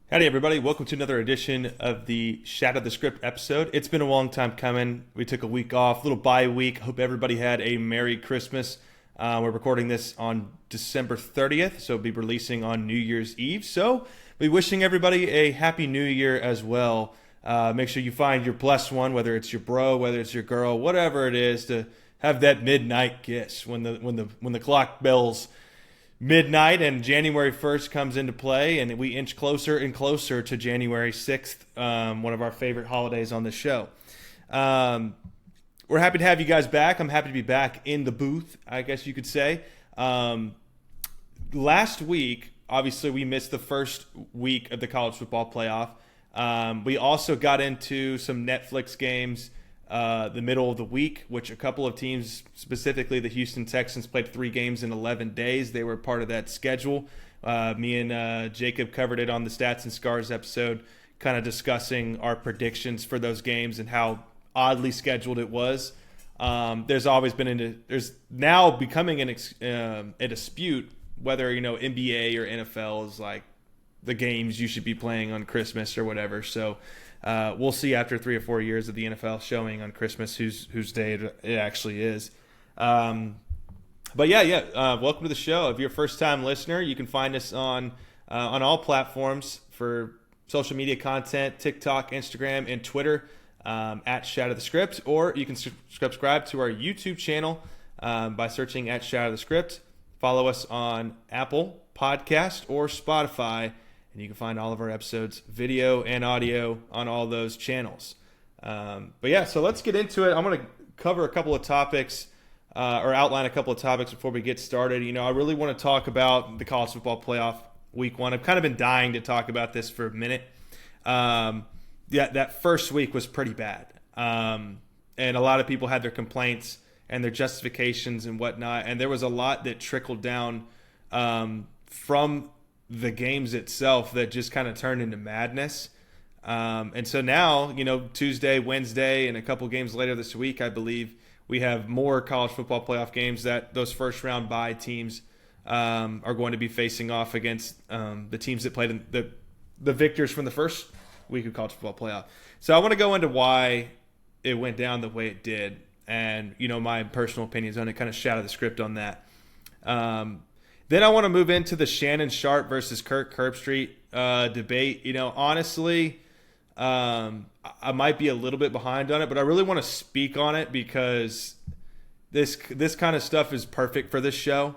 Howdy, everybody. Welcome to another edition of the Shatter the Script episode. It's been a long time coming. We took a week off, little bye week. Hope everybody had a Merry Christmas. We're recording this on December 30th, so we'll be releasing on New Year's Eve. So we're wishing everybody a Happy New Year as well. Make sure you find your blessed one, whether it's your bro, whether it's your girl, whatever it is, to have that midnight kiss when the clock bells midnight and January 1st comes into play, and we inch closer and closer to January 6th, one of our favorite holidays on the show. We're happy to have you guys back. I'm happy to be back in the booth, I guess you could say. Last week, obviously, we missed the first week of the college football playoff. We also got into some Netflix games the middle of the week, which a couple of teams, specifically the Houston Texans, played 3 games in 11 days. They were part of that schedule. Me and Jacob covered it on the Stats and Scars episode, kind of discussing our predictions for those games and how oddly scheduled it was. There's always been there's now becoming a dispute whether NBA or NFL is like the games you should be playing on Christmas or whatever. So we'll see after 3 or 4 years of the NFL showing on Christmas whose day it actually is. Welcome to the show. If you're a first-time listener, you can find us on all platforms for social media content: TikTok, Instagram, and Twitter at Shatter the Script, or you can subscribe to our YouTube channel by searching at Shatter the Script. Follow us on Apple Podcast or Spotify, and you can find all of our episodes, video and audio, on all those channels. So let's get into it. I'm going to cover a couple of topics or outline a couple of topics before we get started. I really want to talk about the college football playoff week 1. I've kind of been dying to talk about this for a minute. That first week was pretty bad. And a lot of people had their complaints and their justifications and whatnot. And there was a lot that trickled down from the games itself that just kind of turned into madness. And so now, Tuesday, Wednesday, and a couple games later this week, I believe, we have more college football playoff games that those first round bye teams are going to be facing off against the teams that played in the victors from the first week of college football playoff. So I want to go into why it went down the way it did and, my personal opinions on it, kind of shatter the script on that. Then I want to move into the Shannon Sharp versus Kirk Herbstreit debate. Honestly, I might be a little bit behind on it, but I really want to speak on it because this kind of stuff is perfect for this show.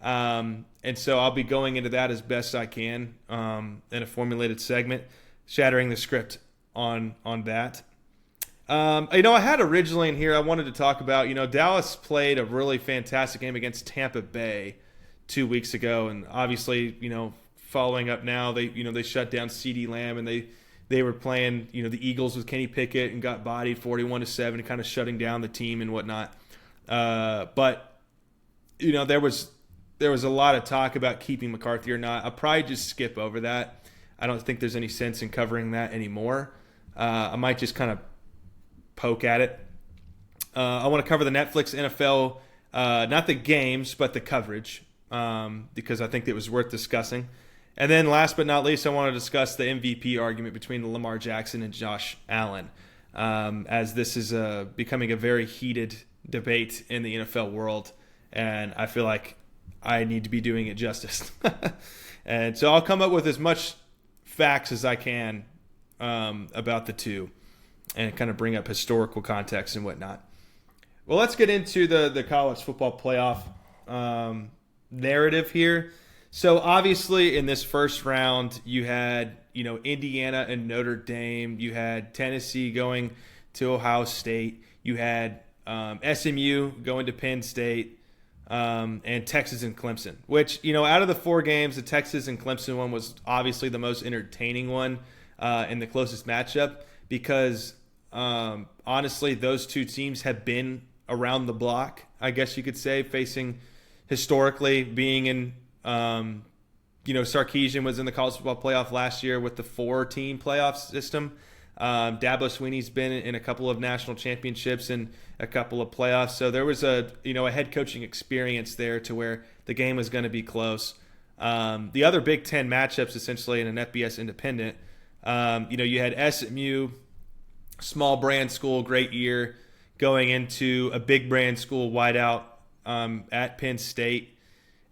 And so I'll be going into that as best I can in a formulated segment, shattering the script on that. I had originally in here, I wanted to talk about, Dallas played a really fantastic game against Tampa Bay 2 weeks ago, and obviously, following up now, they shut down CeeDee Lamb, and they were playing, the Eagles with Kenny Pickett and got bodied 41-7, kind of shutting down the team and whatnot. But there was a lot of talk about keeping McCarthy or not. I'll probably just skip over that. I don't think there's any sense in covering that anymore. I might just kind of poke at it. I want to cover the Netflix NFL, not the games, but the coverage. Because I think it was worth discussing. And then last but not least, I want to discuss the MVP argument between Lamar Jackson and Josh Allen, as this is becoming a very heated debate in the NFL world, and I feel like I need to be doing it justice. And so I'll come up with as much facts as I can about the two and kind of bring up historical context and whatnot. Well, let's get into the college football playoff narrative here. So obviously in this first round you had Indiana and Notre Dame, you had Tennessee going to Ohio State, you had SMU going to Penn State, and Texas and Clemson, which out of the 4 games, the Texas and Clemson one was obviously the most entertaining one and the closest matchup because honestly those two teams have been around the block, I guess you could say, facing historically being in, Sarkisian was in the college football playoff last year with the 4-team playoff system. Dabo Swinney's been in a couple of national championships and a couple of playoffs. So there was a head coaching experience there to where the game was going to be close. The other Big Ten matchups, essentially, in an FBS independent, you had SMU, small brand school, great year, going into a big brand school whiteout at Penn State.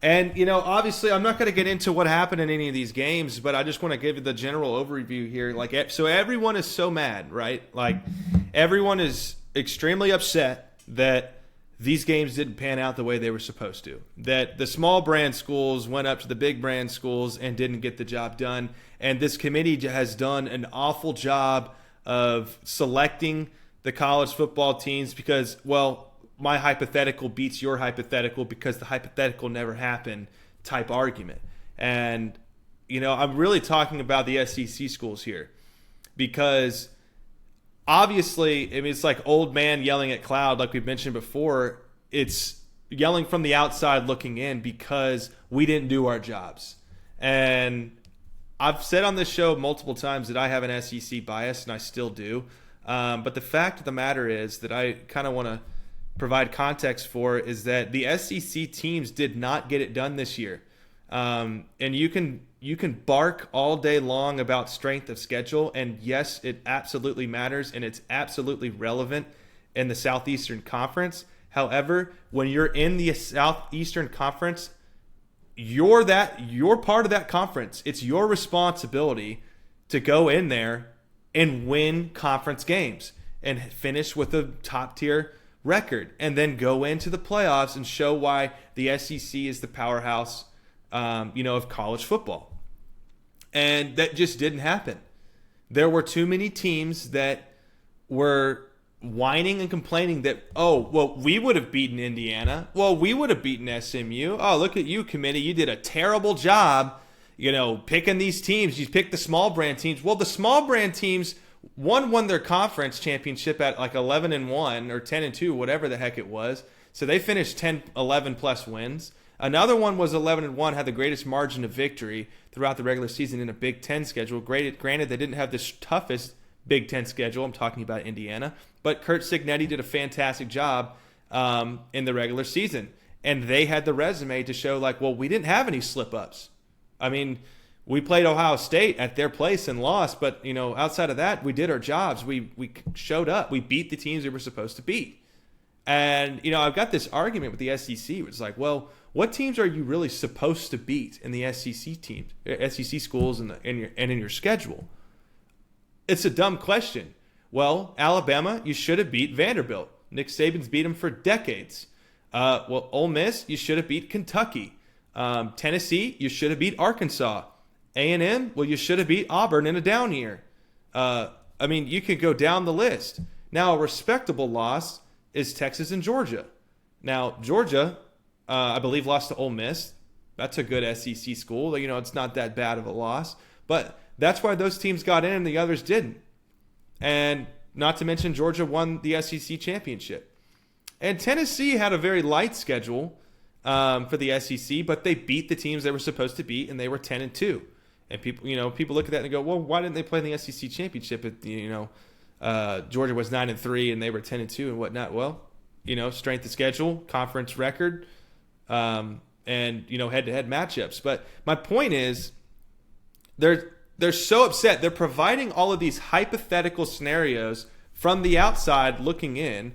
And, obviously I'm not going to get into what happened in any of these games, but I just want to give you the general overview here. So everyone is so mad, right? Like, everyone is extremely upset that these games didn't pan out the way they were supposed to. That the small brand schools went up to the big brand schools and didn't get the job done. And this committee has done an awful job of selecting the college football teams because, well, my hypothetical beats your hypothetical because the hypothetical never happened type argument. And, I'm really talking about the SEC schools here because obviously, it's like old man yelling at cloud, like we've mentioned before. It's yelling from the outside looking in because we didn't do our jobs. And I've said on this show multiple times that I have an SEC bias, and I still do. But the fact of the matter is that I kind of want to provide context for is that the SEC teams did not get it done this year. And you can bark all day long about strength of schedule, and yes, it absolutely matters, and it's absolutely relevant in the Southeastern Conference. However, when you're in the Southeastern Conference, you're part of that conference. It's your responsibility to go in there and win conference games and finish with a top-tier record, and then go into the playoffs and show why the SEC is the powerhouse of college football. And that just didn't happen. There were too many teams that were whining and complaining that, we would have beaten Indiana. Well, we would have beaten SMU. Oh, look at you, committee. You did a terrible job, picking these teams. You picked the small brand teams. Well, the small brand teams, one won their conference championship at like 11-1 or 10-2, whatever the heck it was. So they finished 10, 11 plus wins. Another one was 11-1, had the greatest margin of victory throughout the regular season in a Big Ten schedule. Granted, they didn't have the toughest Big Ten schedule. I'm talking about Indiana. But Kurt Cignetti did a fantastic job in the regular season. And they had the resume to show, we didn't have any slip-ups. I mean, we played Ohio State at their place and lost. But, outside of that, we did our jobs. We showed up. We beat the teams we were supposed to beat. And, I've got this argument with the SEC, which is like, well, what teams are you really supposed to beat in the SEC teams, SEC schools, and in your schedule? It's a dumb question. Well, Alabama, you should have beat Vanderbilt. Nick Saban's beat them for decades. Ole Miss, you should have beat Kentucky. Tennessee, you should have beat Arkansas. A&M, well, you should have beat Auburn in a down year. You could go down the list. Now, a respectable loss is Texas and Georgia. Now, Georgia, I believe, lost to Ole Miss. That's a good SEC school. It's not that bad of a loss. But that's why those teams got in and the others didn't. And not to mention Georgia won the SEC championship. And Tennessee had a very light schedule for the SEC, but they beat the teams they were supposed to beat, and they were 10-2. And people look at that and go, well, why didn't they play in the SEC championship? Georgia was 9-3 and they were 10-2 and whatnot. Well, strength of schedule, conference record, and head-to-head matchups. But my point is, they're so upset. They're providing all of these hypothetical scenarios from the outside looking in,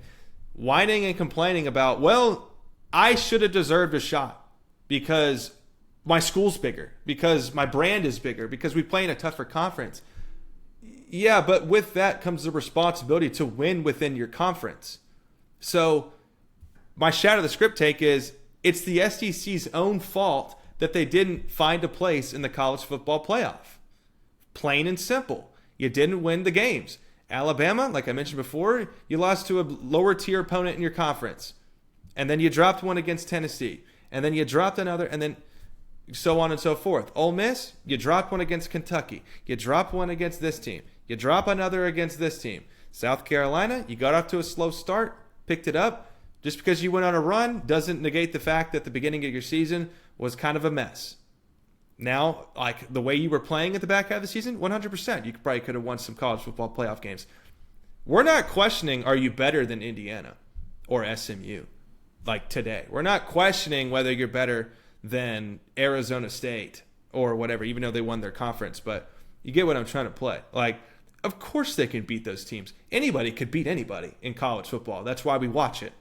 whining and complaining about, well, I should have deserved a shot because my school's bigger, because my brand is bigger, because we play in a tougher conference. Yeah, but with that comes the responsibility to win within your conference. So my Shatter the Script take is, it's the SEC's own fault that they didn't find a place in the college football playoff. Plain and simple. You didn't win the games. Alabama, like I mentioned before, you lost to a lower tier opponent in your conference. And then you dropped one against Tennessee. And then you dropped another, and then so on and so forth. Ole Miss, you dropped one against Kentucky. You dropped one against this team. You drop another against this team. South Carolina, you got off to a slow start, picked it up. Just because you went on a run doesn't negate the fact that the beginning of your season was kind of a mess. Now, the way you were playing at the back half of the season, 100%. You probably could have won some college football playoff games. We're not questioning, are you better than Indiana or SMU today? We're not questioning whether you're better than Arizona State or whatever, even though they won their conference. But you get what I'm trying to play. Like, of course they can beat those teams. Anybody could beat anybody in college football. That's why we watch it.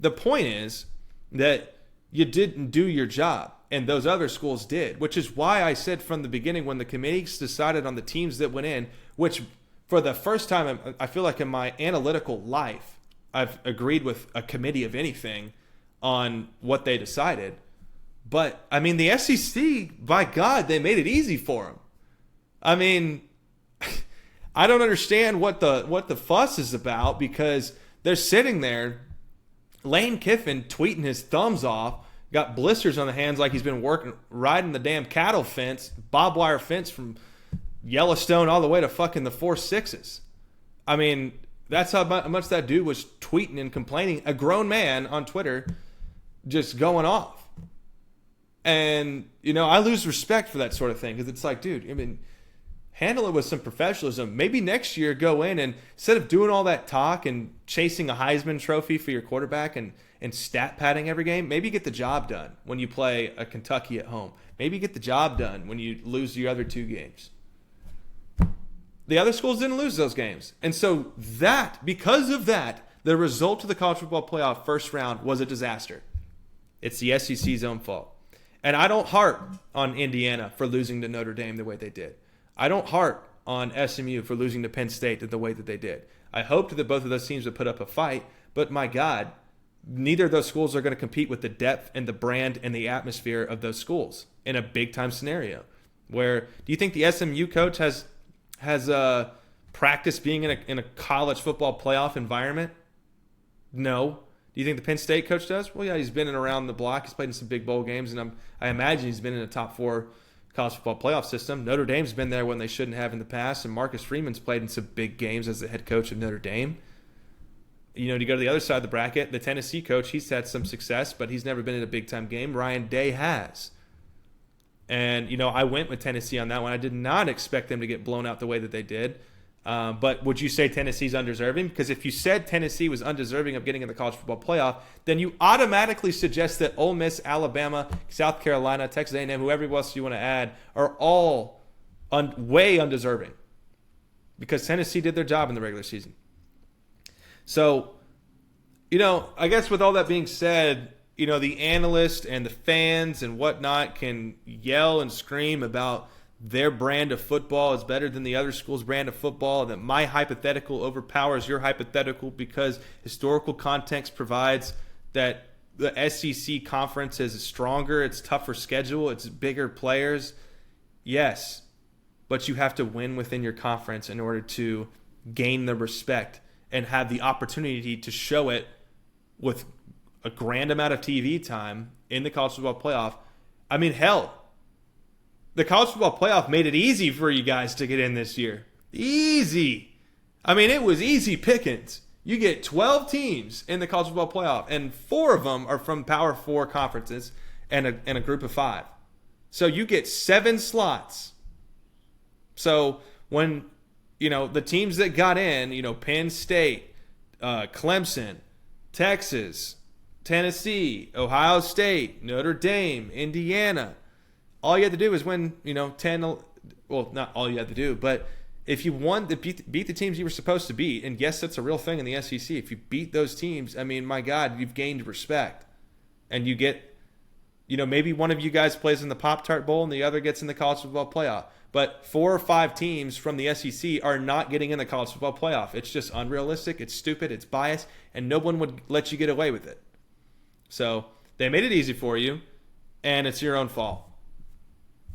The point is that you didn't do your job, and those other schools did, which is why I said from the beginning when the committees decided on the teams that went in, which for the first time, I feel like in my analytical life, I've agreed with a committee of anything on what they decided. But, I mean, the SEC, by God, they made it easy for them. I mean, I don't understand what the fuss is about, because they're sitting there, Lane Kiffin tweeting his thumbs off, got blisters on the hands like he's been riding the damn cattle fence, barbed wire fence from Yellowstone all the way to fucking the 4.6s. I mean, that's how much that dude was tweeting and complaining. A grown man on Twitter just going off. And, I lose respect for that sort of thing, because it's like, dude, I mean, handle it with some professionalism. Maybe next year go in and instead of doing all that talk and chasing a Heisman trophy for your quarterback and stat padding every game, maybe get the job done when you play a Kentucky at home. Maybe get the job done when you lose your other 2 games. The other schools didn't lose those games. And so because of that, the result of the college football playoff first round was a disaster. It's the SEC's own fault. And I don't harp on Indiana for losing to Notre Dame the way they did. I don't harp on SMU for losing to Penn State the way that they did. I hoped that both of those teams would put up a fight, but my God, neither of those schools are going to compete with the depth and the brand and the atmosphere of those schools in a big-time scenario. Where do you think the SMU coach has practiced being in a college football playoff environment? No. Do you think the Penn State coach does? Well, yeah, he's been in around the block. He's played in some big bowl games, and I imagine he's been in a top 4 college football playoff system. Notre Dame's been there when they shouldn't have in the past, and Marcus Freeman's played in some big games as the head coach of Notre Dame. To go to the other side of the bracket, the Tennessee coach, he's had some success, but he's never been in a big-time game. Ryan Day has. And, I went with Tennessee on that one. I did not expect them to get blown out the way that they did. But would you say Tennessee's undeserving? Because if you said Tennessee was undeserving of getting in the college football playoff, then you automatically suggest that Ole Miss, Alabama, South Carolina, Texas A&M, whoever else you want to add, are all way undeserving. Because Tennessee did their job in the regular season. So, I guess with all that being said, the analyst and the fans and whatnot can yell and scream about their brand of football is better than the other school's brand of football, and that my hypothetical overpowers your hypothetical because historical context provides that the SEC conference is stronger, it's tougher schedule, it's bigger players. Yes, but you have to win within your conference in order to gain the respect and have the opportunity to show it with a grand amount of TV time in the college football playoff. I mean, hell, the college football playoff made it easy for you guys to get in this year. Easy. I mean, it was easy pickings. You get 12 teams in the college football playoff, and 4 of them are from Power 4 conferences and a group of 5. So you get 7 slots. So when, the teams that got in, Penn State, Clemson, Texas, Tennessee, Ohio State, Notre Dame, Indiana, all you had to do is win, 10, well, not all you had to do, but if you won to beat the teams you were supposed to beat, and yes, that's a real thing in the SEC, if you beat those teams, I mean, my God, you've gained respect. And you get, maybe one of you guys plays in the Pop-Tart Bowl and the other gets in the college football playoff. But 4 or 5 teams from the SEC are not getting in the college football playoff. It's just unrealistic, it's stupid, it's biased, and no one would let you get away with it. So they made it easy for you, and it's your own fault.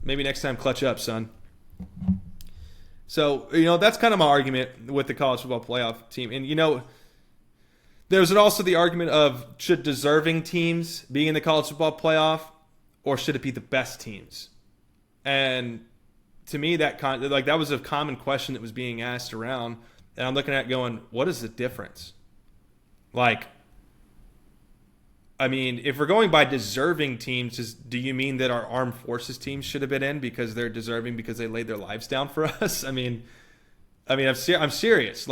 Maybe next time, clutch up, son. So, that's kind of my argument with the college football playoff team. And, there's also the argument of should deserving teams be in the college football playoff or should it be the best teams? And to me, that was a common question that was being asked around. And I'm looking at it going, what is the difference? If we're going by deserving teams, do you mean that our armed forces teams should have been in because they're deserving because they laid their lives down for us? I'm serious.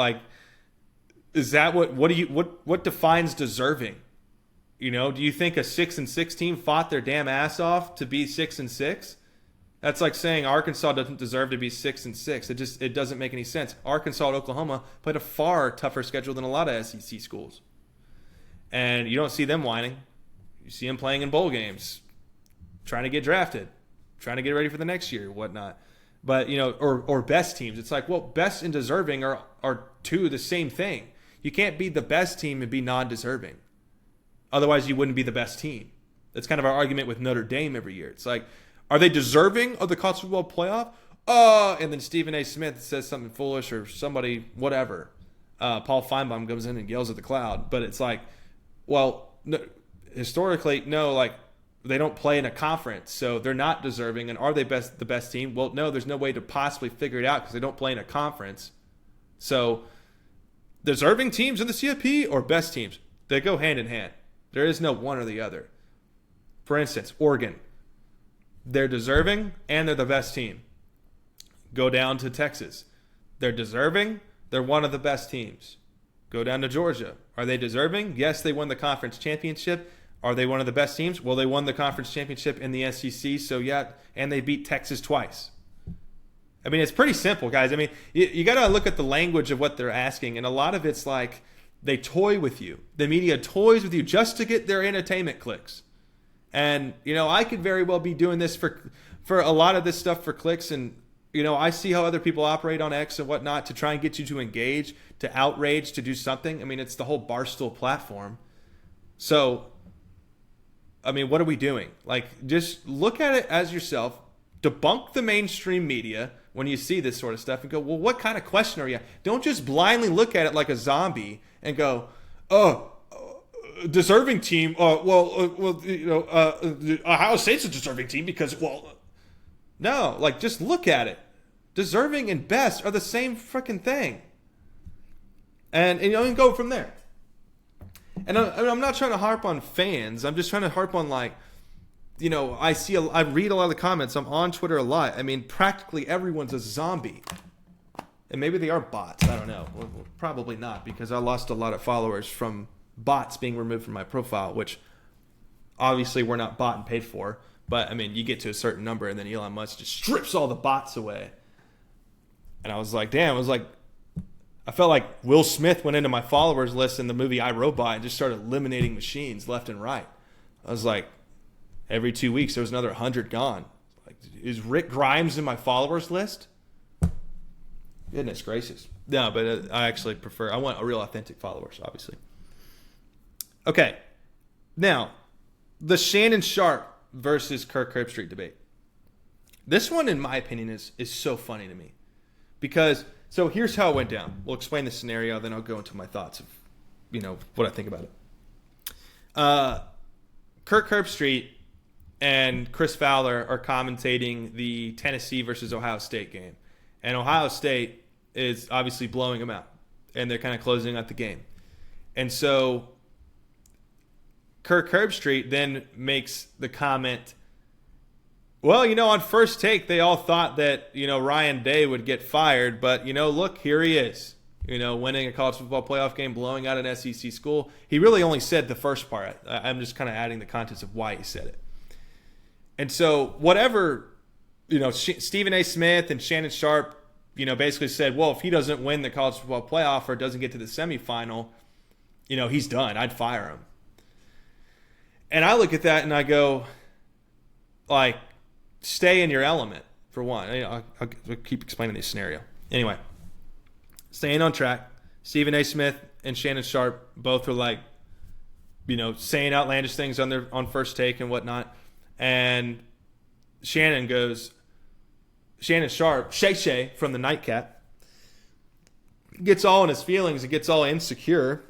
Is that what defines deserving? Do you think a 6-6 team fought their damn ass off to be 6-6? That's like saying Arkansas doesn't deserve to be 6-6. It doesn't make any sense. Arkansas and Oklahoma played a far tougher schedule than a lot of SEC schools, and you don't see them whining. You see them playing in bowl games, trying to get drafted, trying to get ready for the next year, whatnot. But or best teams. It's like, well, best and deserving are two the same thing. You can't be the best team and be non-deserving. Otherwise, you wouldn't be the best team. That's kind of our argument with Notre Dame every year. It's like, are they deserving of the college football playoff? And then Stephen A. Smith says something foolish, or somebody, whatever. Paul Feinbaum goes in and yells at the cloud. But it's like, well, no, historically, no, like, they don't play in a conference, so they're not deserving. And are they the best team? Well, no, there's no way to possibly figure it out because they don't play in a conference. So deserving teams in the CFP or best teams, they go hand in hand. There is no one or the other. For instance, Oregon, they're deserving and they're the best team. Go down to Texas. They're deserving. They're one of the best teams. Go down to Georgia. Are they deserving? Yes, they won the conference championship. Are they one of the best teams? Well, they won the conference championship in the SEC, so yeah, and they beat Texas twice. I mean, it's pretty simple, guys. I mean, you got to look at the language of what they're asking, and a lot of it's like they toy with you. The media toys with you just to get their entertainment clicks. And, I could very well be doing this for a lot of this stuff for clicks, and, I see how other people operate on X and whatnot to try and get you to engage, to outrage, to do something. I mean, it's the whole Barstool platform. So, I mean, what are we doing? Like, just look at it as yourself, debunk the mainstream media when you see this sort of stuff and go, well, what kind of question are you? Don't just blindly look at it like a zombie and go, oh, deserving team. Ohio State's a deserving team because, no, like, just look at it. Deserving and best are the same freaking thing. And you can go from there. And I'm not trying to harp on fans. I'm just trying to harp on, like, I read a lot of the comments. I'm on Twitter a lot. I mean, practically everyone's a zombie. And maybe they are bots. I don't know. Well, probably not, because I lost a lot of followers from bots being removed from my profile, which obviously were not bought and paid for. But, I mean, you get to a certain number, and then Elon Musk just strips all the bots away. And I was like, damn. I felt like Will Smith went into my followers list in the movie I, Robot and just started eliminating machines left and right. I was like, every 2 weeks there was another 100 gone. Like, is Rick Grimes in my followers list? Goodness gracious. No, but I actually I want a real authentic followers, obviously. Okay. Now, the Shannon Sharp versus Kirk Herbstreit debate. This one, in my opinion, is so funny to me. Because, so here's how it went down. We'll explain the scenario, then I'll go into my thoughts of, what I think about it. Kirk Herbstreit and Chris Fowler are commentating the Tennessee versus Ohio State game. And Ohio State is obviously blowing them out. And they're kind of closing out the game. And so Kirk Herbstreit then makes the comment, well, on first take, they all thought that, Ryan Day would get fired. But, look, here he is, winning a college football playoff game, blowing out an SEC school. He really only said the first part. I'm just kind of adding the context of why he said it. And so whatever, Stephen A. Smith and Shannon Sharp, basically said, well, if he doesn't win the college football playoff or doesn't get to the semifinal, he's done. I'd fire him. And I look at that and I go, like, stay in your element, for one. I'll keep explaining this scenario. Anyway, staying on track, Stephen A. Smith and Shannon Sharp both were like, saying outlandish things on first take and whatnot. And Shannon Sharp, Shay from the Nightcap, gets all in his feelings and gets all insecure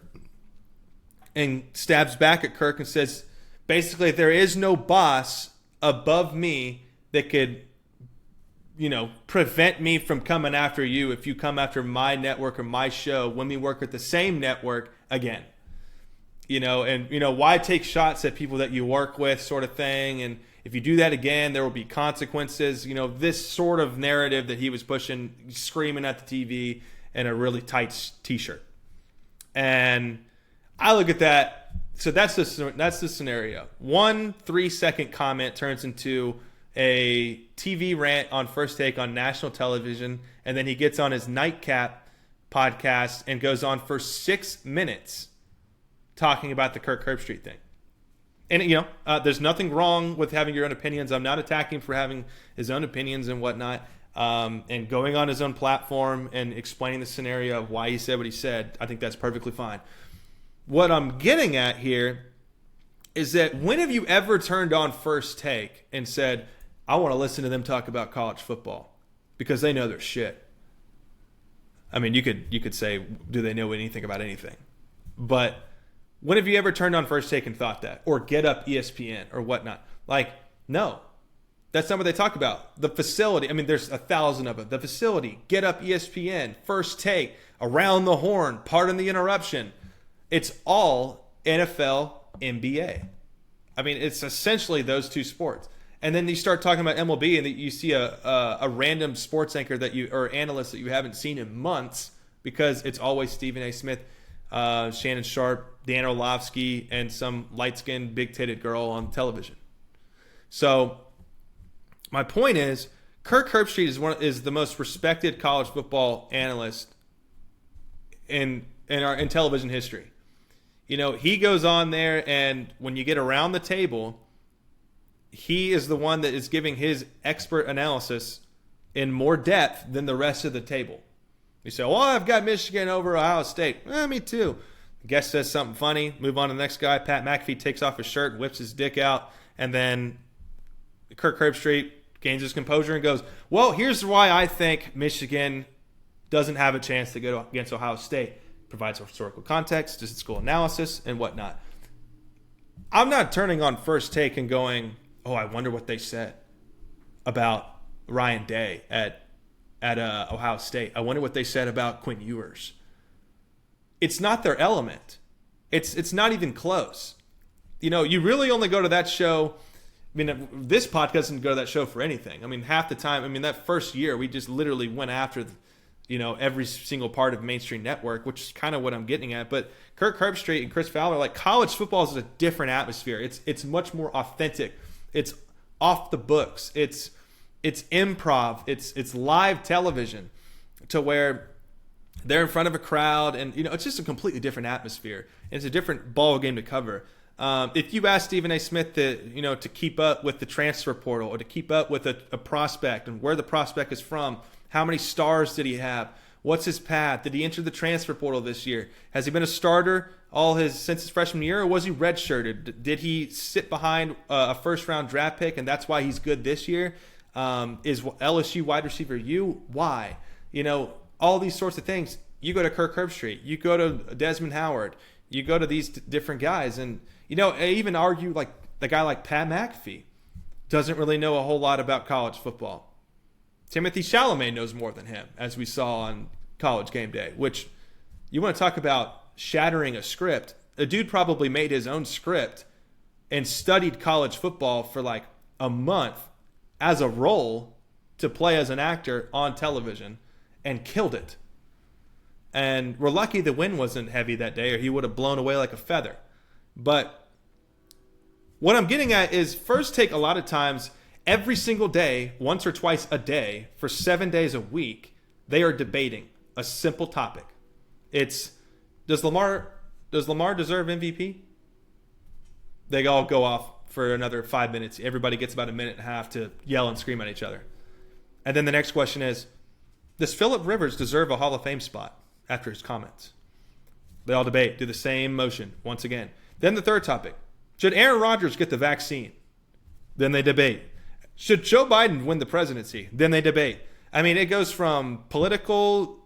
and stabs back at Kirk and says, basically, there is no boss above me that could, prevent me from coming after you if you come after my network or my show when we work at the same network again. Why take shots at people that you work with, sort of thing. And if you do that again, there will be consequences. This sort of narrative that he was pushing, screaming at the TV in a really tight t-shirt. And I look at that So that's the scenario. 1 3-second comment turns into a TV rant on First Take on national television, and then he gets on his nightcap podcast and goes on for 6 minutes talking about the Kirk Herbstreit thing. And, there's nothing wrong with having your own opinions. I'm not attacking for having his own opinions and whatnot, and going on his own platform and explaining the scenario of why he said what he said. I think that's perfectly fine. What I'm getting at here is that when have you ever turned on First Take and said, I want to listen to them talk about college football because they know their shit? I mean, you could say, do they know anything about anything? But when have you ever turned on First Take and thought that? Or Get Up ESPN or whatnot? Like, no. That's not what they talk about. The facility, I mean, there's 1,000 of it. The facility, Get Up ESPN, First Take, Around the Horn, Pardon the Interruption. It's all NFL, NBA. I mean, it's essentially those two sports. And then you start talking about MLB, and you see a random sports anchor or analyst that you haven't seen in months, because it's always Stephen A. Smith, Shannon Sharp, Dan Orlovsky, and some light-skinned, big-titted girl on television. So my point is, Kirk Herbstreit is the most respected college football analyst in television history. He goes on there, and when you get around the table, he is the one that is giving his expert analysis in more depth than the rest of the table. You say, well, I've got Michigan over Ohio State. Me too. The guest says something funny. Move on to the next guy. Pat McAfee takes off his shirt, whips his dick out, and then Kirk Herbstreit gains his composure and goes, well, here's why I think Michigan doesn't have a chance to go against Ohio State. Provides historical context, statistical analysis, and whatnot. I'm not turning on First Take and going, oh, I wonder what they said about Ryan Day at Ohio State. I wonder what they said about Quinn Ewers. It's not their element. It's not even close. You really only go to that show. I mean, this podcast doesn't go to that show for anything. I mean, half the time, that first year, we just literally went after every single part of mainstream network, which is kind of what I'm getting at. But Kirk Herbstreit and Chris Fowler, like, college football is a different atmosphere. It's much more authentic. It's off the books. It's improv. It's live television, to where they're in front of a crowd, and it's just a completely different atmosphere. And it's a different ball game to cover. If you ask Stephen A. Smith to keep up with the transfer portal, or to keep up with a prospect and where the prospect is from, how many stars did he have? What's his path? Did he enter the transfer portal this year? Has he been a starter since his freshman year, or was he redshirted? Did he sit behind a first-round draft pick, and that's why he's good this year? Is LSU wide receiver U? Why? All these sorts of things. You go to Kirk Herbstreit. You go to Desmond Howard. You go to these different guys. And, I even argue, like, the guy like Pat McAfee doesn't really know a whole lot about college football. Timothy Chalamet knows more than him, as we saw on College Game Day, which, you want to talk about shattering a script. A dude probably made his own script and studied college football for like a month as a role to play as an actor on television, and killed it. And we're lucky the wind wasn't heavy that day, or he would have blown away like a feather. But what I'm getting at is, First Take, a lot of times, every single day, once or twice a day, for 7 days a week, they are debating a simple topic. It's, does Lamar deserve MVP? They all go off for another 5 minutes. Everybody gets about a minute and a half to yell and scream at each other. And then the next question is, does Phillip Rivers deserve a Hall of Fame spot after his comments? They all debate, do the same motion once again. Then the third topic, should Aaron Rodgers get the vaccine? Then they debate. Should Joe Biden win the presidency? Then they debate. I mean, it goes from political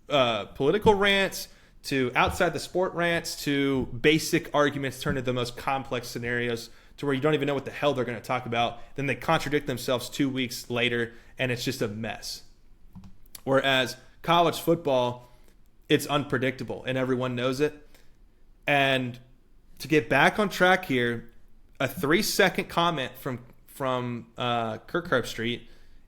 rants to outside the sport rants to basic arguments turned into the most complex scenarios, to where you don't even know what the hell they're going to talk about. Then they contradict themselves 2 weeks later, and it's just a mess. Whereas college football, it's unpredictable, and everyone knows it. And to get back on track here, a 3-second comment from Kirk Herbstreit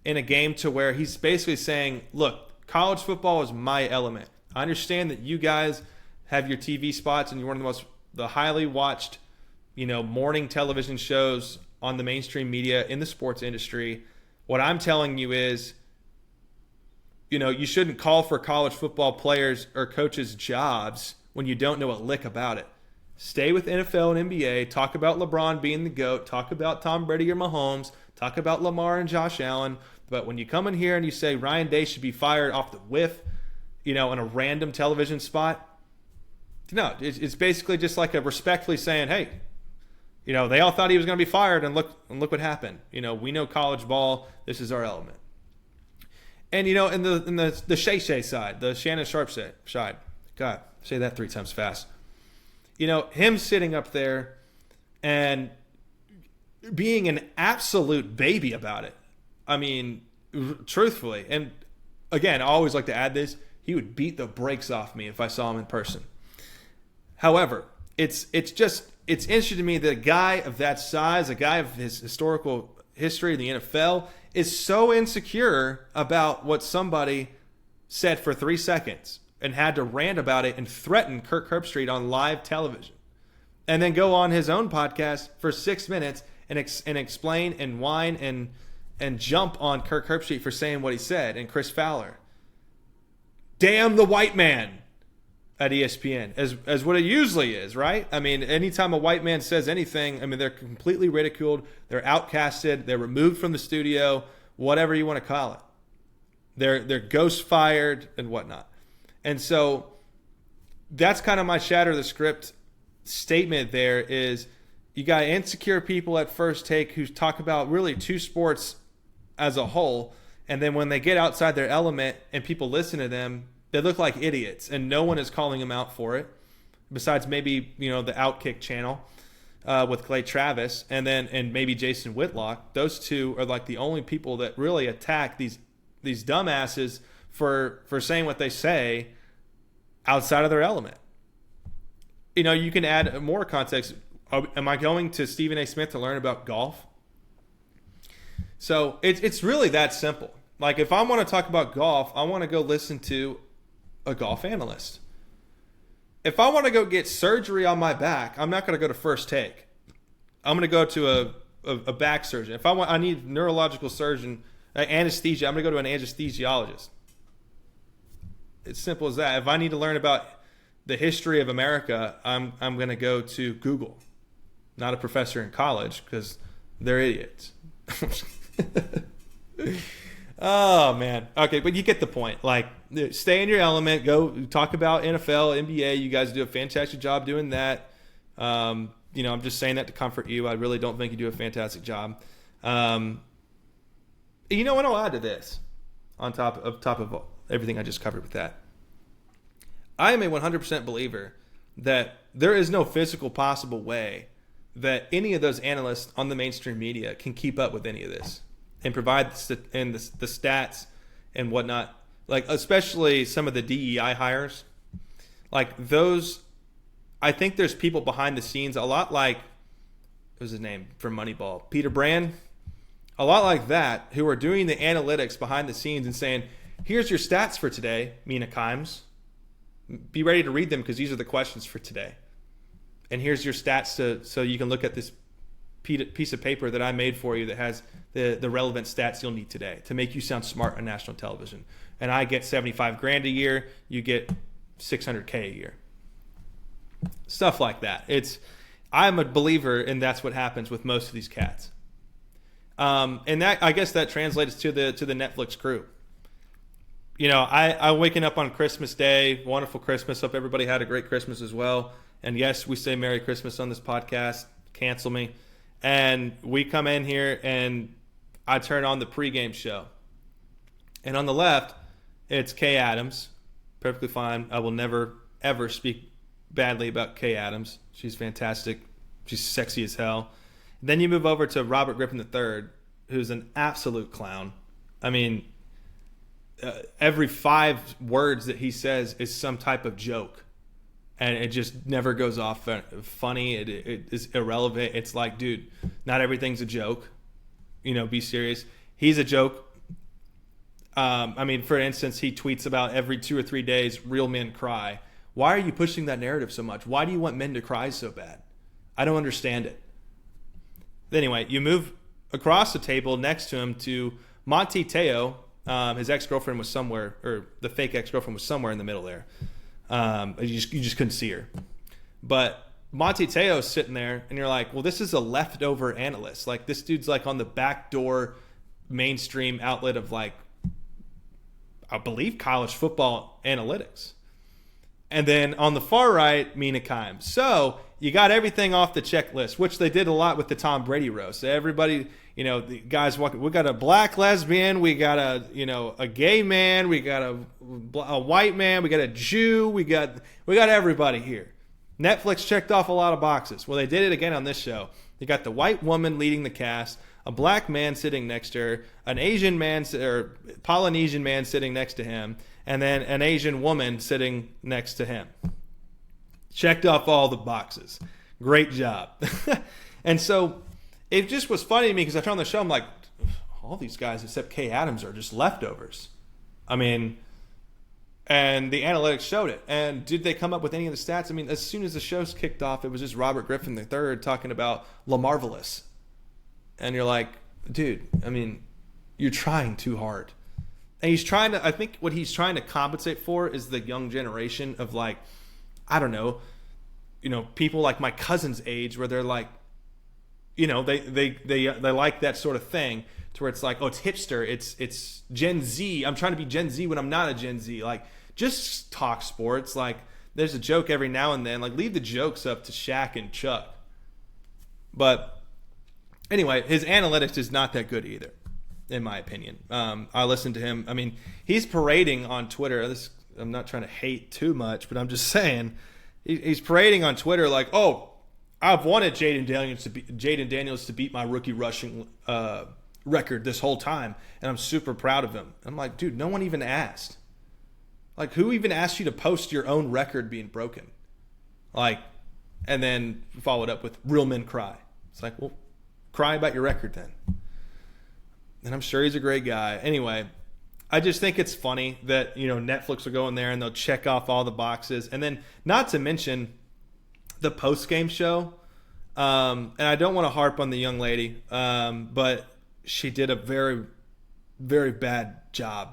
in a game to where he's basically saying, look, college football is my element. I understand that you guys have your TV spots and you're one of the highly watched, morning television shows on the mainstream media in the sports industry. What I'm telling you is, you shouldn't call for college football players or coaches' jobs when you don't know a lick about it. Stay with NFL and NBA. Talk about LeBron being the GOAT. Talk about Tom Brady or Mahomes. Talk about Lamar and Josh Allen. But when you come in here and you say Ryan Day should be fired off the whiff, in a random television spot, no, it's basically just like a respectfully saying, hey, they all thought he was going to be fired, and look what happened. We know college ball. This is our element. And in the Shay side, the Shannon Sharp side, God, say that 3 times fast. Him sitting up there and being an absolute baby about it. I mean, truthfully, and again, I always like to add this: he would beat the brakes off me if I saw him in person. However, it's interesting to me that a guy of that size, a guy of his historical history in the NFL, is so insecure about what somebody said for 3 seconds and had to rant about it and threaten Kirk Herbstreit on live television, and then go on his own podcast for 6 minutes and explain and whine and jump on Kirk Herbstreit for saying what he said, and Chris Fowler. Damn the white man at ESPN, as what it usually is, right? I mean, anytime a white man says anything, they're completely ridiculed, they're outcasted, they're removed from the studio, whatever you want to call it. They're ghost fired and whatnot. And so that's kind of my Shatter the Script statement there is, you got insecure people at First Take who talk about really 2 sports as a whole, and then when they get outside their element and people listen to them, they look like idiots, and no one is calling them out for it, besides maybe the Outkick channel with Clay Travis, and maybe Jason Whitlock. Those 2 are like the only people that really attack these dumbasses for saying what they say outside of their element. You can add more context. Am I going to Stephen A. Smith to learn about golf? So it's really that simple. Like, if I want to talk about golf, I want to go listen to a golf analyst. If I want to go get surgery on my back, I'm not going to go to First Take. I'm going to go to a back surgeon. If I need neurological surgeon, anesthesia, I'm going to go to an anesthesiologist. It's simple as that. If I need to learn about the history of America, I'm going to go to Google, not a professor in college, because they're idiots. Oh, man. Okay, but you get the point. Like, stay in your element. Go talk about NFL, NBA. You guys do a fantastic job doing that. I'm just saying that to comfort you. I really don't think you do a fantastic job. And I'll add to this on top of everything I just covered with that. I am a 100% believer that there is no physical possible way that any of those analysts on the mainstream media can keep up with any of this and provide the stats and whatnot. Like, especially some of the DEI hires. Like, those, I think there's people behind the scenes, a lot like, what was his name from Moneyball? Peter Brand? A lot like that, who are doing the analytics behind the scenes and saying, here's your stats for today, Mina Kimes. Be ready to read them because these are the questions for today. And here's your stats so you can look at this piece of paper that I made for you that has the relevant stats you'll need today to make you sound smart on national television. And I get $75,000 a year. You get $600K a year. Stuff like that. I'm a believer, and that's what happens with most of these cats. And that, I guess, that translates to the Netflix crew. I waking up on Christmas Day, wonderful Christmas. Hope everybody had a great Christmas as well. And yes, we say Merry Christmas on this podcast. Cancel me. And we come in here and I turn on the pregame show. And on the left, it's Kay Adams. Perfectly fine. I will never, ever speak badly about Kay Adams. She's fantastic. She's sexy as hell. Then you move over to Robert Griffin III, who's an absolute clown. I mean, every 5 words that he says is some type of joke. And it just never goes off funny. It is irrelevant. It's like, dude, not everything's a joke. Be serious. He's a joke. For instance, he tweets about every 2 or 3 days, real men cry. Why are you pushing that narrative so much? Why do you want men to cry so bad? I don't understand it. Anyway, you move across the table next to him to Monte Teo. His ex-girlfriend was somewhere, or the fake ex-girlfriend was somewhere in the middle there. You just couldn't see her. But Monte Teo's sitting there, and you're like, well, this is a leftover analyst. Like, this dude's like on the backdoor mainstream outlet of, like, I believe college football analytics. And then on the far right, Mina Kimes. So you got everything off the checklist, which they did a lot with the Tom Brady roast. Everybody, the guys walking, we got a black lesbian, we got a gay man, we got a white man, we got a Jew, we got everybody here. Netflix checked off a lot of boxes. Well, they did it again on this show. You got the white woman leading the cast, a black man sitting next to her, an Asian man or Polynesian man sitting next to him, and then an Asian woman sitting next to him. Checked off all the boxes. Great job. And so it just was funny to me because I turned on the show, I'm like, all these guys except Kay Adams are just leftovers. I mean, and the analytics showed it. And did they come up with any of the stats? I mean, as soon as the show's kicked off, it was just Robert Griffin III talking about LaMarvelous. And you're like, dude, I mean, you're trying too hard. And I think what he's trying to compensate for is the young generation of, like, I don't know, people like my cousin's age where they're like, they like that sort of thing to where it's like, oh, it's hipster. It's Gen Z. I'm trying to be Gen Z when I'm not a Gen Z. Like, just talk sports. Like, there's a joke every now and then. Like, leave the jokes up to Shaq and Chuck. But anyway, his analytics is not that good either, in my opinion. I listened to him. I mean, he's parading on Twitter. I'm not trying to hate too much, but I'm just saying he's parading on Twitter like, oh, I've wanted Jaden Daniels to beat my rookie rushing record this whole time, and I'm super proud of him. I'm like, dude, no one even asked. Like, who even asked you to post your own record being broken? Like, and then followed up with real men cry. It's like, well, cry about your record then. And I'm sure he's a great guy. Anyway, I just think it's funny that, Netflix will go in there and they'll check off all the boxes. And then not to mention the post-game show. And I don't want to harp on the young lady, but she did a very, very bad job.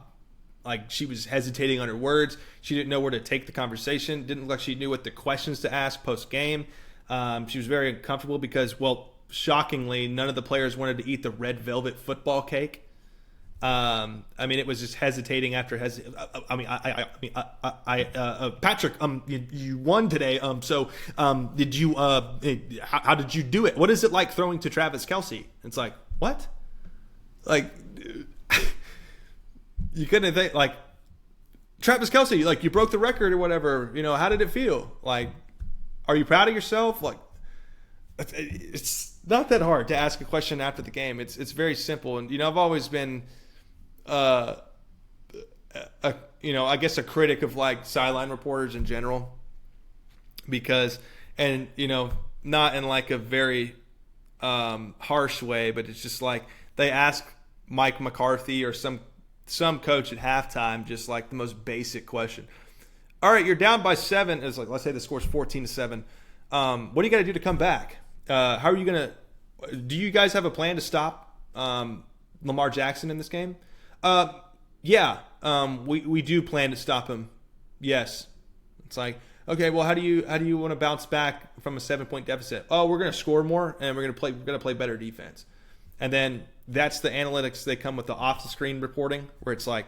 Like, she was hesitating on her words. She didn't know where to take the conversation. Didn't look like she knew what the questions to ask post-game. She was very uncomfortable because, well, shockingly, none of the players wanted to eat the red velvet football cake. I mean, it was just hesitating after Patrick, you won today. So, did you? How did you do it? What is it like throwing to Travis Kelce? It's like, what? Like, you couldn't think, like, Travis Kelce, like, you broke the record or whatever. How did it feel? Like, are you proud of yourself? Like, it's not that hard to ask a question after the game. It's very simple. And, I've always been, I guess a critic of, like, sideline reporters in general because, and, not in, like, a very harsh way, but it's just like they ask Mike McCarthy or some coach at halftime just, like, the most basic question. All right, you're down by 7. It's like, let's say the score's 14-7. What do you got to do to come back? How are you going to – do you guys have a plan to stop Lamar Jackson in this game? Yeah, we do plan to stop him. Yes. It's like, okay, well, how do you want to bounce back from a 7-point deficit? Oh, we're going to score more and we're going to play better defense. And then that's the analytics. They come with the off-the-screen reporting where it's like,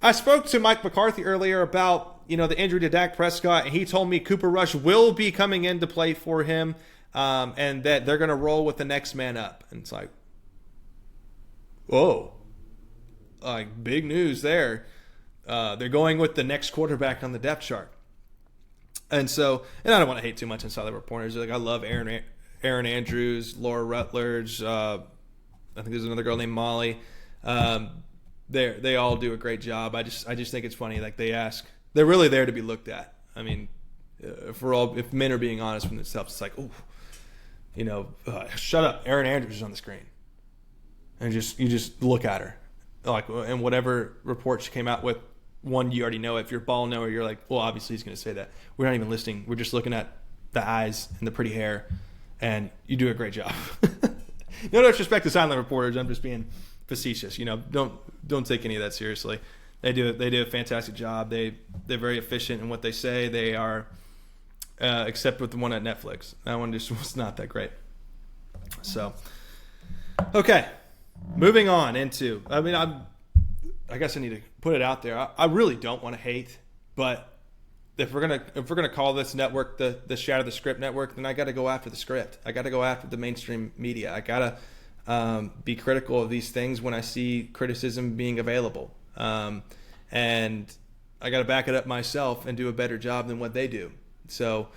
I spoke to Mike McCarthy earlier about, the injury to Dak Prescott, and he told me Cooper Rush will be coming in to play for him, and that they're going to roll with the next man up. And it's like, whoa, like, big news there. They're going with the next quarterback on the depth chart. And so, and I don't want to hate too much on sideline reporters. Like, I love Aaron Andrews, Laura Rutledge. I think there's another girl named Molly. They all do a great job. I just think it's funny. Like, they're really there to be looked at. I mean, if men are being honest with themselves, it's like, shut up. Aaron Andrews is on the screen, and you just look at her, like, and whatever report she came out with one, you already know. If you're a ball knower, you're like, well, obviously he's going to say that. We're not even listening. We're just looking at the eyes and the pretty hair, and you do a great job. No disrespect to silent reporters. I'm just being facetious. Don't take any of that seriously. They do a fantastic job. They're very efficient in what they say. They are, except with the one at Netflix. That one just was not that great. So, okay, moving on into. I guess I need to put it out there. I really don't want to hate, but if we're gonna call this network the Shatter the Script Network, then I got to go after the script. I got to go after the mainstream media. I got to be critical of these things when I see criticism being available, and I got to back it up myself and do a better job than what they do. So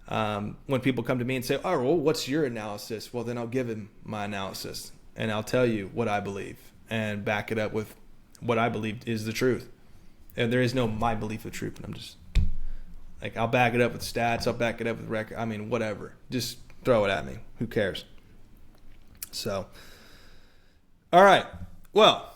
when people come to me and say, "Oh, well, what's your analysis?" Well, then I'll give them my analysis and I'll tell you what I believe and back it up with what I believe is the truth. And there is no my belief of truth, but I'm just like, I'll back it up with stats. I'll back it up with record. I mean, whatever. Just throw it at me. Who cares? So, all right. Well,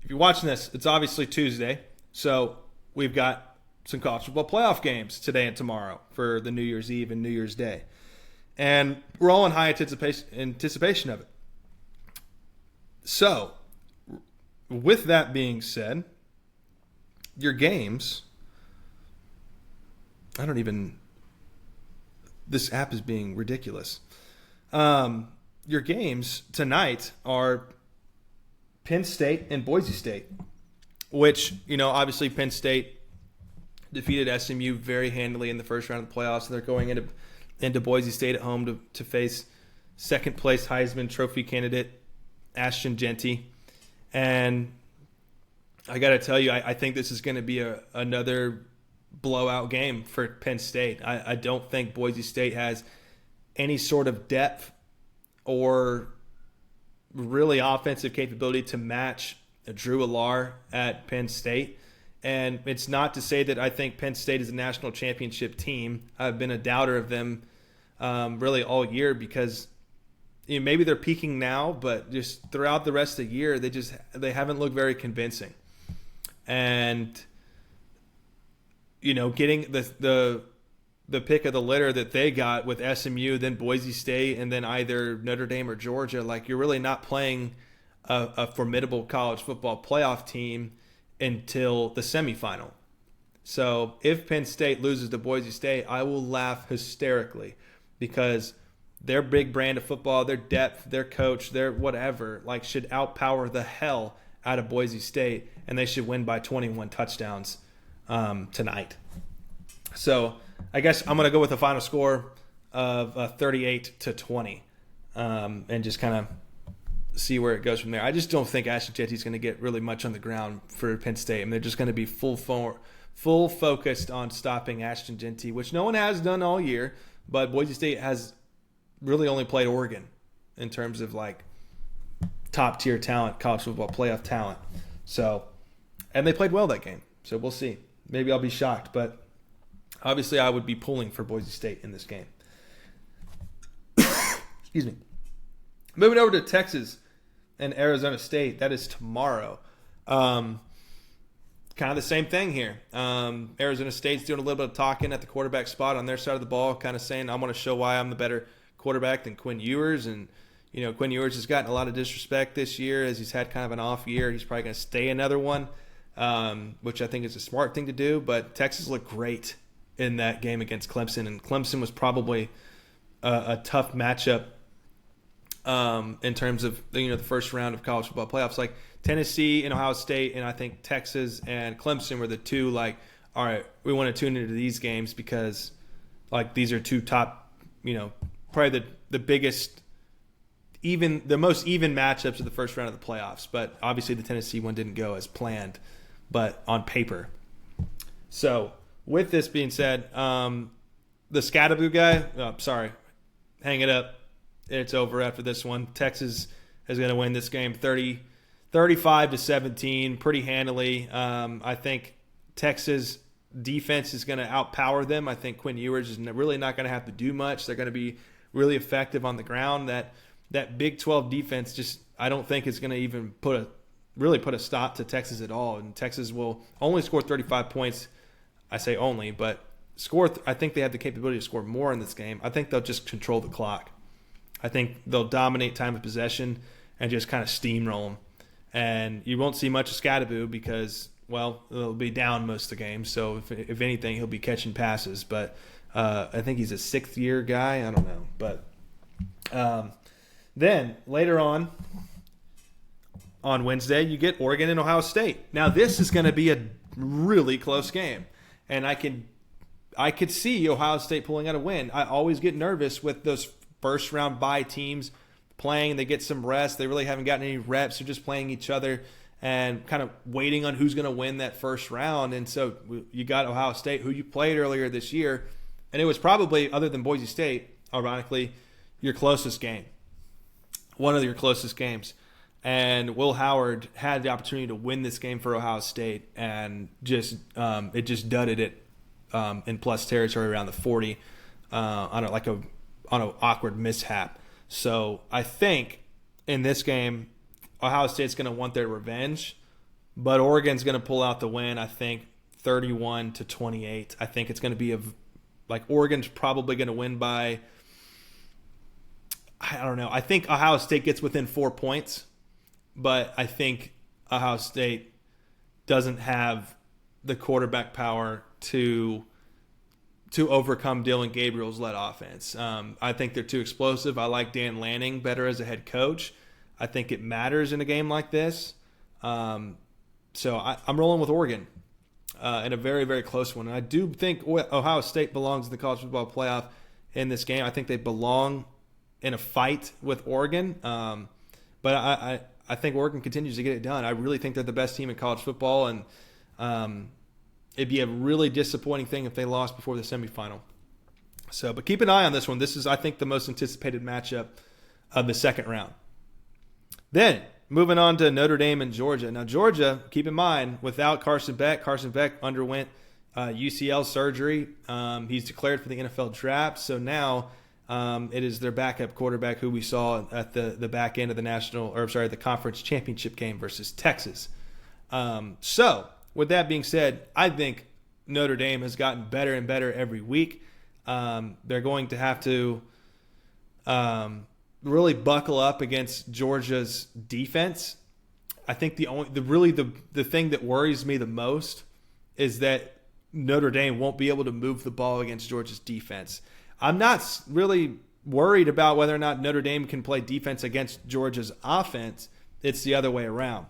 if you're watching this, it's obviously Tuesday. So we've got some college football playoff games today and tomorrow for the New Year's Eve and New Year's Day. And we're all in high anticipation of it. So, with that being said, your games, this app is being ridiculous. Your games tonight are Penn State and Boise State, which, obviously Penn State defeated SMU very handily in the first round of the playoffs, and they're going into Boise State at home to face second place Heisman Trophy candidate Ashton Jeanty. And I got to tell you, I think this is going to be another blowout game for Penn State. I don't think Boise State has any sort of depth or really offensive capability to match Drew Allar at Penn State. And it's not to say that I think Penn State is a national championship team. I've been a doubter of them really all year because maybe they're peaking now, but just throughout the rest of the year, they haven't looked very convincing. And getting the pick of the litter that they got with SMU, then Boise State, and then either Notre Dame or Georgia, like, you're really not playing a formidable college football playoff team until the semifinal. So if Penn State loses to Boise State, I will laugh hysterically because their big brand of football, their depth, their coach, their whatever, should outpower the hell out of Boise State, and they should win by 21 touchdowns tonight. So I guess I'm going to go with a final score of 38-20 and just kind of see where it goes from there. I just don't think Ashton Jeanty is going to get really much on the ground for Penn State. I mean, they're just going to be full focused on stopping Ashton Jeanty, which no one has done all year, but Boise State has really only played Oregon in terms of top tier talent, college football playoff talent. So, and they played well that game. So we'll see. Maybe I'll be shocked, but obviously I would be pulling for Boise State in this game. Excuse me. Moving over to Texas and Arizona State, that is tomorrow. Kind of the same thing here. Arizona State's doing a little bit of talking at the quarterback spot on their side of the ball, kind of saying, I want to show why I'm the better quarterback than Quinn Ewers. And, Quinn Ewers has gotten a lot of disrespect this year as he's had kind of an off year. He's probably going to stay another one, which I think is a smart thing to do. But Texas looked great in that game against Clemson, and Clemson was probably a tough matchup in terms of the first round of college football playoffs. Like Tennessee and Ohio State, and I think Texas and Clemson were the two. All right, we want to tune into these games because these are two top, probably the biggest, even the most even matchups of the first round of the playoffs. But obviously the Tennessee one didn't go as planned, but on paper. So with this being said, the Scattaboo guy, sorry, hang it up. It's over after this one. Texas is going to win this game 35-17 pretty handily. I think Texas defense is going to outpower them. I think Quinn Ewers is really not going to have to do much. They're going to be really effective on the ground. That Big 12 defense just, I don't think is going to even put really put a stop to Texas at all. And Texas will only score 35 points. I say only, but I think they have the capability to score more in this game. I think they'll just control the clock. I think they'll dominate time of possession and just kind of steamroll them. And you won't see much of Scadaboo because, well, they'll be down most of the game. So if anything, he'll be catching passes. But I think he's a sixth-year guy. I don't know. But then later on Wednesday, you get Oregon and Ohio State. Now, this is going to be a really close game. And I could see Ohio State pulling out a win. I always get nervous with those first-round bye teams playing. They get some rest. They really haven't gotten any reps. They're just playing each other and kind of waiting on who's going to win that first round. And so you got Ohio State, who you played earlier this year, and it was probably, other than Boise State, ironically, your closest game. One of your closest games. And Will Howard had the opportunity to win this game for Ohio State, and it just dudded it in plus territory around the 40 on an awkward mishap. So I think in this game, Ohio State's going to want their revenge, but Oregon's going to pull out the win. I think 31-28. I think it's going to be Oregon's probably going to win by, I don't know. I think Ohio State gets within 4 points. But I think Ohio State doesn't have the quarterback power to overcome Dylan Gabriel's led offense. I think they're too explosive. I like Dan Lanning better as a head coach. I think it matters in a game like this. So I'm rolling with Oregon in a very, very close one. And I do think Ohio State belongs in the college football playoff in this game. I think they belong in a fight with Oregon. But I think Oregon continues to get it done. I really think they're the best team in college football, and it'd be a really disappointing thing if they lost before the semifinal. So, but keep an eye on this one. This is, I think, the most anticipated matchup of the second round. Then, moving on to Notre Dame and Georgia. Now, Georgia, keep in mind, without Carson Beck underwent UCL surgery. He's declared for the NFL draft, so now it is their backup quarterback who we saw at the back end of the conference championship game versus Texas. So with that being said, I think Notre Dame has gotten better and better every week. They're going to have to really buckle up against Georgia's defense. I think the thing that worries me the most is that Notre Dame won't be able to move the ball against Georgia's defense. I'm not really worried about whether or not Notre Dame can play defense against Georgia's offense. It's the other way around.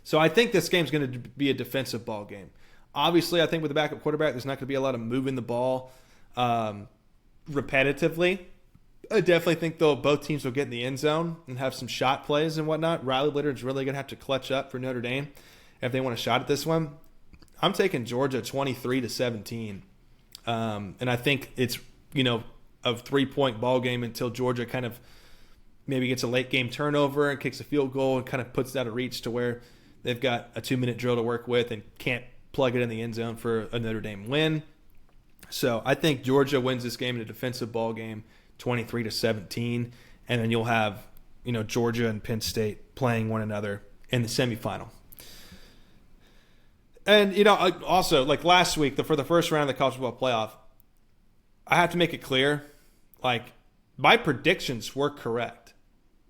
So I think this game's going to be a defensive ball game. Obviously, I think with the backup quarterback, there's not going to be a lot of moving the ball repetitively. I definitely think, though, both teams will get in the end zone and have some shot plays and whatnot. Riley Leonard's really going to have to clutch up for Notre Dame if they want a shot at this one. I'm taking Georgia 23-17. And I think it's, a 3-point ball game until Georgia kind of maybe gets a late game turnover and kicks a field goal and kind of puts it out of reach to where they've got a 2-minute drill to work with and can't plug it in the end zone for a Notre Dame win. So I think Georgia wins this game in a defensive ball game, 23-17, and then you'll have, Georgia and Penn State playing one another in the semifinal. And, also, like last week, for the first round of the college football playoff, I have to make it clear, my predictions were correct.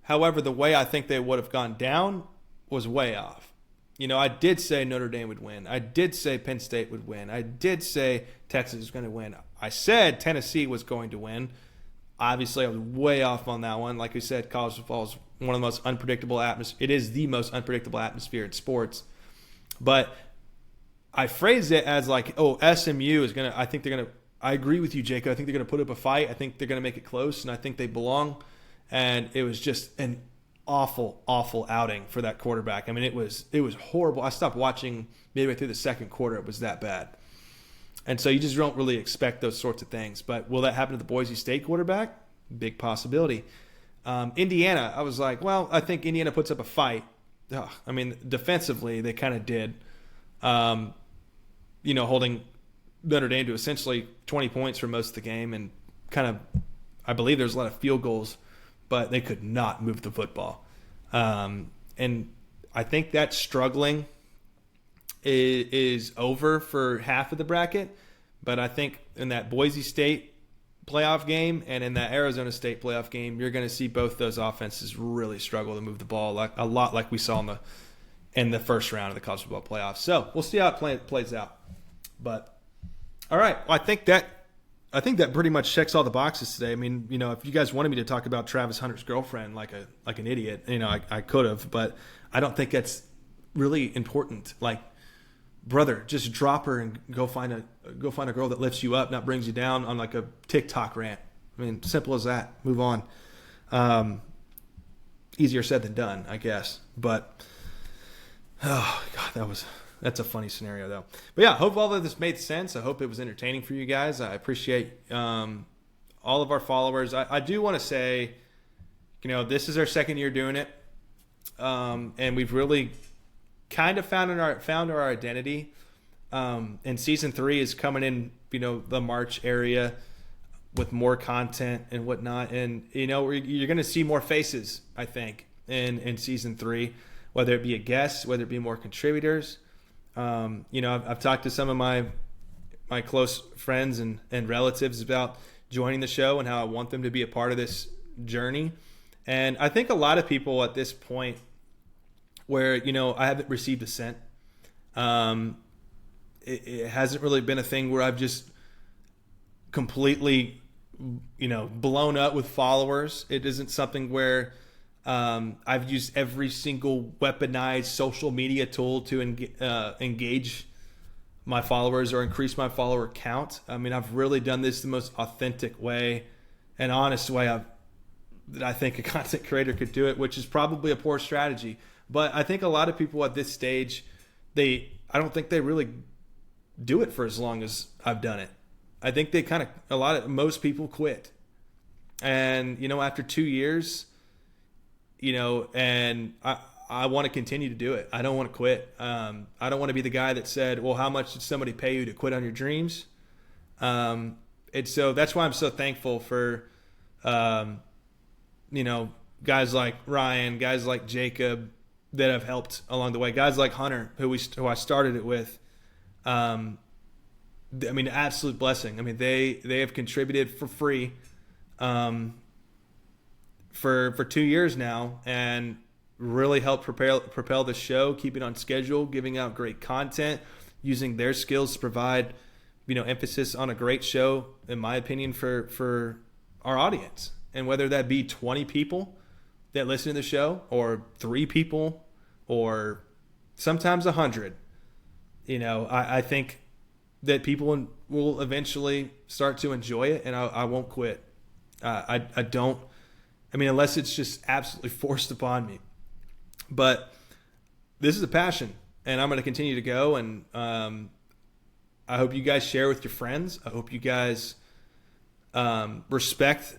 However, the way I think they would have gone down was way off. I did say Notre Dame would win. I did say Penn State would win. I did say Texas was going to win. I said Tennessee was going to win. Obviously, I was way off on that one. Like we said, college football is one of the most unpredictable atmospheres. It is the most unpredictable atmosphere in sports. But I phrased it as SMU is going to – I agree with you, Jacob. I think they're going to put up a fight. I think they're going to make it close, and I think they belong. And it was just an awful, awful outing for that quarterback. I mean, it was horrible. I stopped watching midway through the second quarter. It was that bad. And so you just don't really expect those sorts of things. But will that happen to the Boise State quarterback? Big possibility. Indiana, I was like, well, I think Indiana puts up a fight. Ugh, I mean, defensively, they kind of did. Holding Notre Dame to essentially 20 points for most of the game, and kind of, I believe there's a lot of field goals, but they could not move the football. And I think that struggling is over for half of the bracket. But I think in that Boise State playoff game and in that Arizona State playoff game, you're going to see both those offenses really struggle to move the ball a lot like we saw in the first round of the college football playoffs. So we'll see how it plays out. But all right, well, I think that pretty much checks all the boxes today. I mean, if you guys wanted me to talk about Travis Hunter's girlfriend like an idiot, I could have, but I don't think that's really important. Like, brother, just drop her and go find a girl that lifts you up, not brings you down on like a TikTok rant. I mean, simple as that. Move on. Easier said than done, I guess. But oh god, that's a funny scenario though. But yeah, I hope all of this made sense. I hope it was entertaining for you guys. I appreciate all of our followers. I do want to say, this is our second year doing it, and we've really kind of found our identity. And season 3 is coming in, the March area with more content and whatnot. And, you're going to see more faces, I think, in season 3, whether it be a guest, whether it be more contributors. I've talked to some of my close friends and relatives about joining the show and how I want them to be a part of this journey. And I think a lot of people at this point where, I haven't received a cent. It hasn't really been a thing where I've just completely, blown up with followers. It isn't something where I've used every single weaponized social media tool to engage my followers or increase my follower count. I mean, I've really done this the most authentic way and honest way that I think a content creator could do it, which is probably a poor strategy. But I think a lot of people at this stage, I don't think they really do it for as long as I've done it. I think most people quit. And, after 2 years, and I want to continue to do it. I don't want to quit. I don't want to be the guy that said, well, how much did somebody pay you to quit on your dreams? And so that's why I'm so thankful for, guys like Ryan, guys like Jacob, that have helped along the way. Guys like Hunter, who I started it with. Absolute blessing. I mean, they have contributed for free for 2 years now and really helped propel the show, keep it on schedule, giving out great content, using their skills to provide, emphasis on a great show, in my opinion, for our audience. And whether that be 20 people that listen to the show or 3 people or sometimes 100, I think that people will eventually start to enjoy it, and I won't quit. I don't. Unless it's just absolutely forced upon me. But this is a passion, and I'm going to continue to go. And I hope you guys share with your friends. I hope you guys respect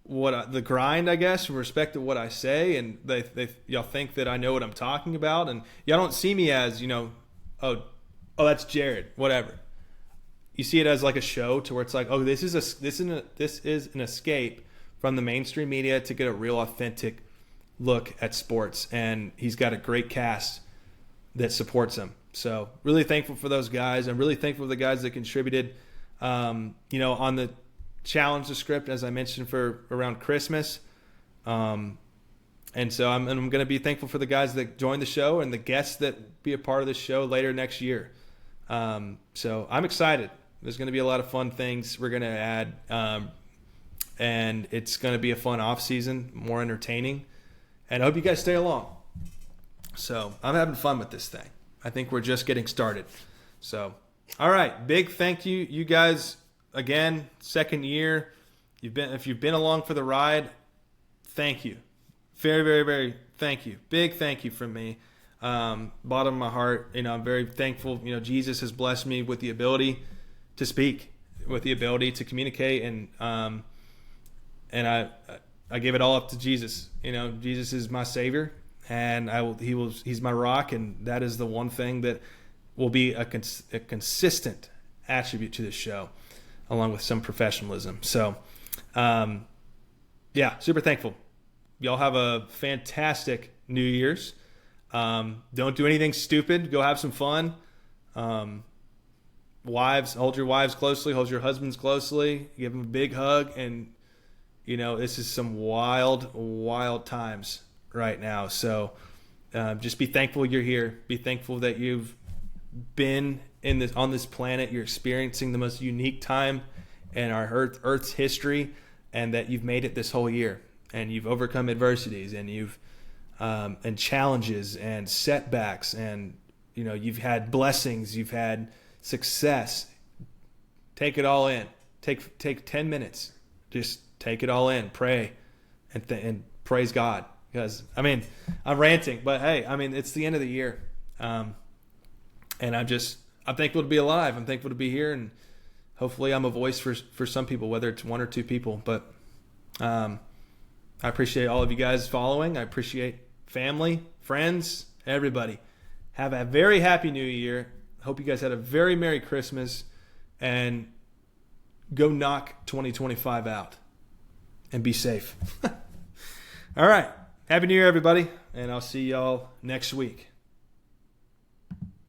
the grind, I guess, and respect what I say, and y'all think that I know what I'm talking about, and y'all don't see me as oh, that's Jared, whatever. You see it as like a show to where it's like, oh, this is an escape from the mainstream media to get a real authentic look at sports, and he's got a great cast that supports him. So really thankful for those guys. I'm really thankful for the guys that contributed, on the Challenge the Script, as I mentioned, for around Christmas. And so I'm going to be thankful for the guys that joined the show and the guests that be a part of the show later next year. So I'm excited. There's going to be a lot of fun things we're going to add. And it's going to be a fun off season, more entertaining. And I hope you guys stay along. So I'm having fun with this thing. I think we're just getting started. So, all right. Big thank you, you guys. Again, second year. If you've been along for the ride, thank you. Very, very, very thank you. Big thank you from me. Bottom of my heart. I'm very thankful. Jesus has blessed me with the ability to speak, with the ability to communicate, and I give it all up to Jesus. Jesus is my Savior, and He's my rock, and that is the one thing that will be a consistent attribute to this show, along with some professionalism. So, super thankful. Y'all have a fantastic New Year's. Don't do anything stupid. Go have some fun. Wives, hold your wives closely. Hold your husbands closely. Give them a big hug. And, this is some wild, wild times right now. So just be thankful you're here. Be thankful that you've been on this planet. You're experiencing the most unique time in our Earth's history, and that you've made it this whole year, and you've overcome adversities, and you've and challenges and setbacks, and you've had blessings, you've had success. Take it all in. Take 10 minutes. Just take it all in. Pray and praise God, because I'm ranting, but hey, it's the end of the year, and I'm thankful to be alive. I'm thankful to be here, and hopefully I'm a voice for some people, whether it's one or two people. But I appreciate all of you guys following. I appreciate family, friends, everybody. Have a very happy new year. Hope you guys had a very Merry Christmas, and go knock 2025 out and be safe. All right. Happy New Year, everybody, and I'll see y'all next week.